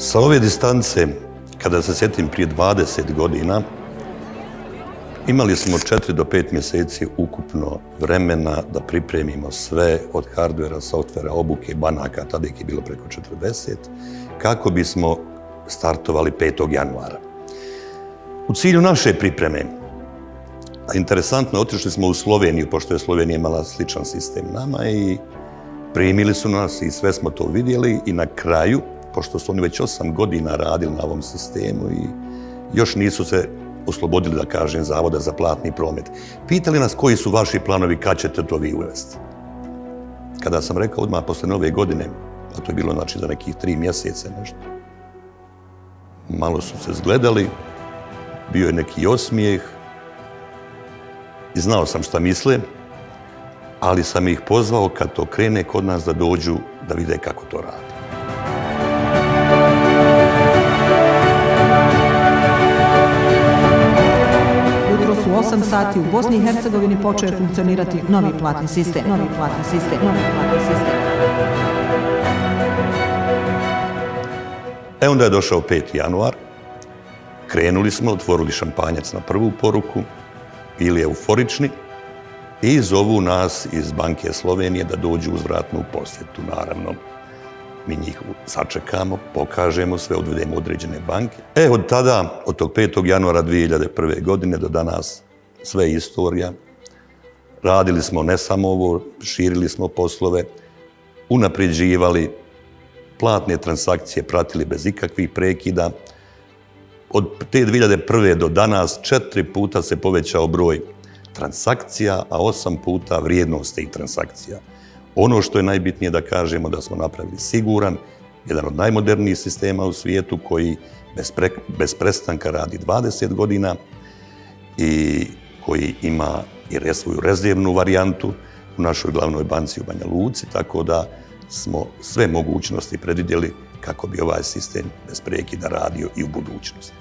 Sa ove distance, kada se sjetim prije 20 godina, imali smo 4 do 5 mjeseci ukupno vremena da pripremimo sve od hardvera, softvera, obuke, banaka, tada ih je bilo preko 40, kako bismo startovali 5. januara. U cilju naše pripreme, a interesantno, otišli smo u Sloveniju, pošto je Slovenija imala sličan sistem nama i primili su nas i sve smo to vidjeli i na kraju, pošto su oni već 8 godina radili na ovom sistemu i još nisu se oslobodili, da kažem, Zavoda za platni promet. Pitali nas koji su vaši planovi, kad ćete to vi uvesti. Kada sam rekao odmah posle Nove godine, a to je bilo znači za nekih 3 mjeseca nešto, malo su se zgledali, bio je neki osmijeh i znao sam šta misle, ali sam ih pozvao kad to krene kod nas da dođu da vide kako to radi. U 8 sati u Bosni i Hercegovini počeo je funkcionirati novi platni sistem. Onda je došao 5. januar, krenuli smo, otvorili šampanjac na prvu poruku, bili euforični i zovu nas iz Banke Slovenije da dođu uzvratno u posjetu, naravno. Mi njih sačekamo, pokažemo sve, odvedemo određene banke. Od tada, od tog 5. januara 2001. godine do danas, sve je istorija. Radili smo ne samo ovo, širili smo poslove, unapređivali, platne transakcije pratili bez ikakvih prekida. Od te 2001. do danas 4 puta se povećao broj transakcija, a 8 puta vrijednost tih transakcija. Ono što je najbitnije da kažemo da smo napravili siguran, jedan od najmodernijih sistema u svijetu koji bez prestanka radi 20 godina i koji ima i svoju rezervnu varijantu u našoj glavnoj banci u Banja Luci, tako da smo sve mogućnosti predvidjeli kako bi ovaj sistem bez prekida radio i u budućnosti.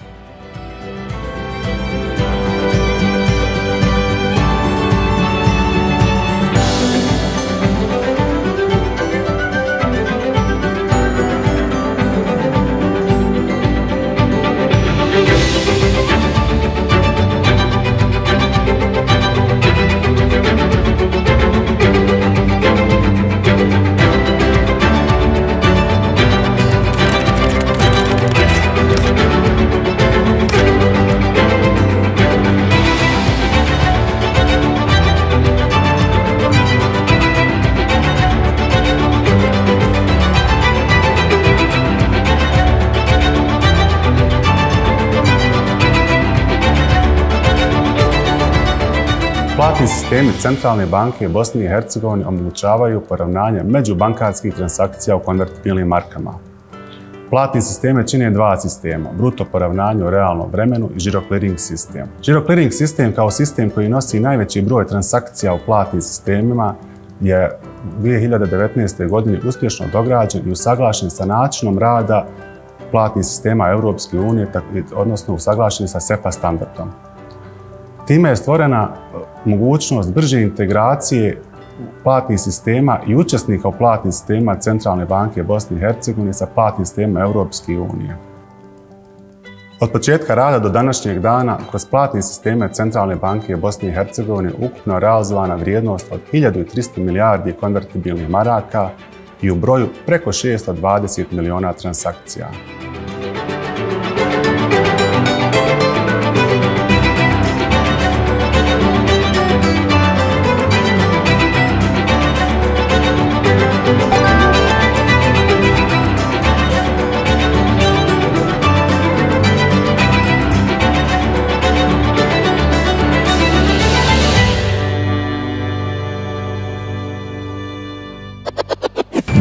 Platni sistemi Centralne banke Bosne i Hercegovine omogućavaju poravnanje međubankarskih transakcija u konvertibilnim markama. Platni sisteme čine 2 sistema, bruto poravnanje u realnom vremenu i žiro-clearing sistem. Žiro-clearing sistem kao sistem koji nosi najveći broj transakcija u platnim sistemima je u 2019. godini uspješno dograđen i usaglašen sa načinom rada platnih sistema Europske unije, odnosno usaglašen sa SEPA standardom. Time je stvorena mogućnost brže integracije platnih sistema i učesnika u platnim sistemima Centralne banke Bosne i Hercegovine sa platnim sistemima Europske unije. Od početka rada do današnjeg dana kroz platne sisteme Centralne banke Bosne i Hercegovine ukupno je realizovana vrijednost od 1300 milijardi konvertibilnih maraka i u broju preko 620 miliona transakcija.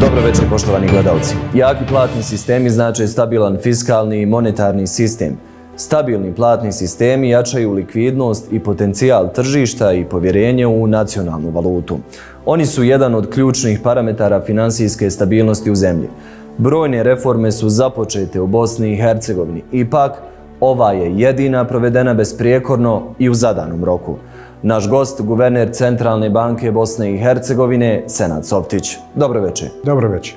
Dobro večer, poštovani gledalci. Jaki platni sistemi znače stabilan fiskalni i monetarni sistem. Stabilni platni sistemi jačaju likvidnost i potencijal tržišta i povjerenje u nacionalnu valutu. Oni su jedan od ključnih parametara finansijske stabilnosti u zemlji. Brojne reforme su započete u Bosni i Hercegovini, ipak ova je jedina provedena besprijekorno i u zadanom roku. Naš gost, guverner Centralne banke Bosne i Hercegovine, Senad Softić. Dobro večer. Dobro večer.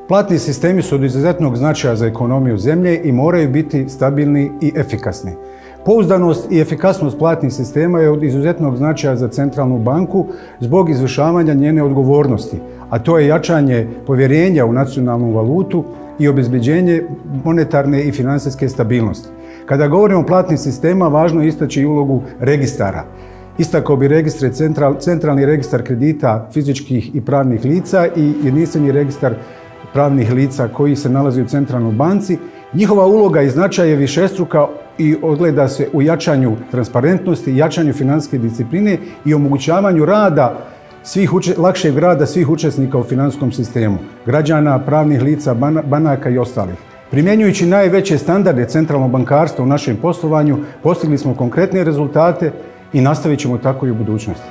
Platni sistemi su od izuzetnog značaja za ekonomiju zemlje i moraju biti stabilni i efikasni. Pouzdanost i efikasnost platnih sistema je od izuzetnog značaja za centralnu banku zbog izvršavanja njene odgovornosti, a to je jačanje povjerenja u nacionalnu valutu i obezbeđenje monetarne i financijske stabilnosti. Kada govorimo o platnim sistemima, važno je istaći i ulogu registara. Istakao bi registre centralni registar kredita fizičkih i pravnih lica i jedinstveni registar pravnih lica koji se nalazi u centralnoj banci. Njihova uloga i značaj je višestruka i ogleda se u jačanju transparentnosti, jačanju financijske discipline i omogućavanju lakšeg rada svih učesnika u financijskom sistemu, građana, pravnih lica, banaka i ostalih. Primjenjujući najveće standarde centralnog bankarstva u našem poslovanju, postigli smo konkretne rezultate i nastavit ćemo tako i u budućnosti.